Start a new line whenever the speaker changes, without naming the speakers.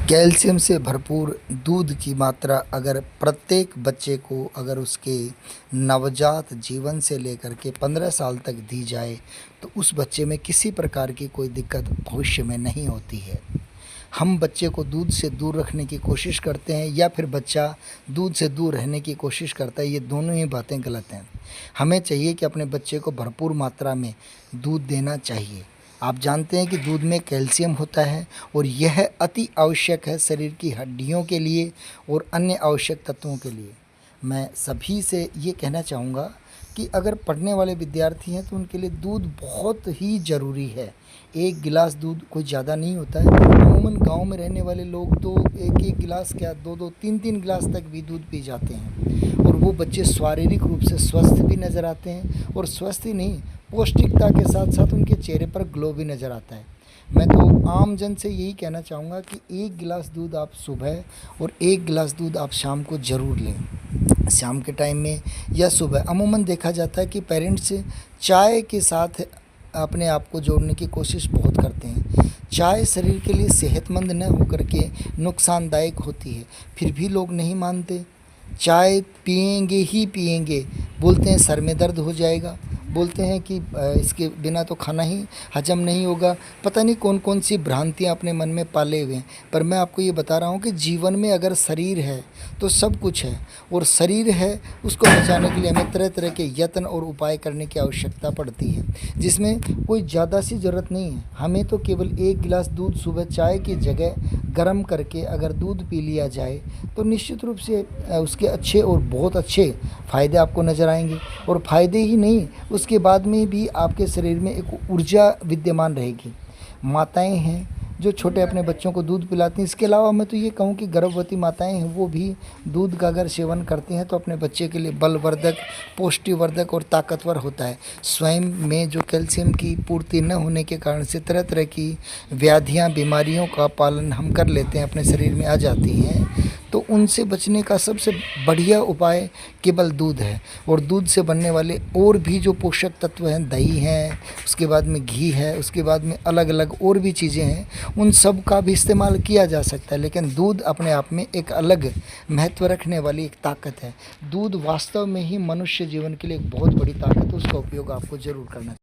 Calcium से भरपूर दूध की मात्रा अगर प्रत्येक बच्चे को अगर उसके नवजात जीवन से लेकर के 15 साल तक दी जाए तो उस बच्चे में किसी प्रकार की कोई दिक्कत भविष्य में नहीं होती है। हम बच्चे को दूध से दूर रखने की कोशिश करते हैं या फिर बच्चा दूध से दूर रहने की कोशिश करता है, ये दोनों ही बातें गलत हैं। हमें चाहिए कि अपने बच्चे को भरपूर मात्रा में दूध देना चाहिए। आप जानते हैं कि दूध में कैल्शियम होता है और यह अति आवश्यक है शरीर की हड्डियों के लिए और अन्य आवश्यक तत्वों के लिए। मैं सभी से ये कहना चाहूँगा कि अगर पढ़ने वाले विद्यार्थी हैं तो उनके लिए दूध बहुत ही ज़रूरी है। एक गिलास दूध कोई ज़्यादा नहीं होता है। अमूमन गांव में रहने वाले लोग तो एक एक गिलास क्या दो दो तीन तीन गिलास तक भी दूध पी जाते हैं और वो बच्चे शारीरिक रूप से स्वस्थ भी नज़र आते हैं और स्वस्थ ही नहीं, पौष्टिकता के साथ साथ उनके चेहरे पर ग्लो भी नज़र आता है। मैं तो आम जन से यही कहना चाहूँगा कि एक गिलास दूध आप सुबह और एक गिलास दूध आप शाम को ज़रूर लें। शाम के टाइम में या सुबह अमूमन देखा जाता है कि पेरेंट्स चाय के साथ अपने आप को जोड़ने की कोशिश बहुत करते हैं। चाय शरीर के लिए सेहतमंद न होकर के नुकसानदायक होती है, फिर भी लोग नहीं मानते। चाय पिएंगे ही पिएंगे, बोलते हैं सर में दर्द हो जाएगा, बोलते हैं कि इसके बिना तो खाना ही हजम नहीं होगा। पता नहीं कौन कौन सी भ्रांतियाँ अपने मन में पाले हुए हैं। पर मैं आपको ये बता रहा हूँ कि जीवन में अगर शरीर है तो सब कुछ है, और शरीर है उसको बचाने के लिए हमें तरह तरह के यत्न और उपाय करने की आवश्यकता पड़ती है, जिसमें कोई ज़्यादा सी ज़रूरत नहीं है। हमें तो केवल एक गिलास दूध सुबह चाय की जगह गर्म करके अगर दूध पी लिया जाए तो निश्चित रूप से उसके अच्छे और बहुत अच्छे फ़ायदे आपको नज़र आएंगे। और फ़ायदे ही नहीं, उसके बाद में भी आपके शरीर में एक ऊर्जा विद्यमान रहेगी। माताएं हैं जो छोटे अपने बच्चों को दूध पिलाती हैं। इसके अलावा मैं तो ये कहूँ कि गर्भवती माताएं हैं वो भी दूध का अगर सेवन करती हैं तो अपने बच्चे के लिए बलवर्धक, पौष्टिवर्धक और ताकतवर होता है। स्वयं में जो कैल्शियम की पूर्ति न होने के कारण से तरह तरह की व्याधियाँ, बीमारियों का पालन हम कर लेते हैं, अपने शरीर में आ जाती हैं, तो उनसे बचने का सबसे बढ़िया उपाय केवल दूध है। और दूध से बनने वाले और भी जो पोषक तत्व हैं, दही हैं, उसके बाद में घी है, उसके बाद में अलग अलग और भी चीज़ें हैं, उन सब का भी इस्तेमाल किया जा सकता है। लेकिन दूध अपने आप में एक अलग महत्व रखने वाली एक ताकत है। दूध वास्तव में ही मनुष्य जीवन के लिए एक बहुत बड़ी ताकत है, उसका उपयोग आपको ज़रूर करना चाहिए।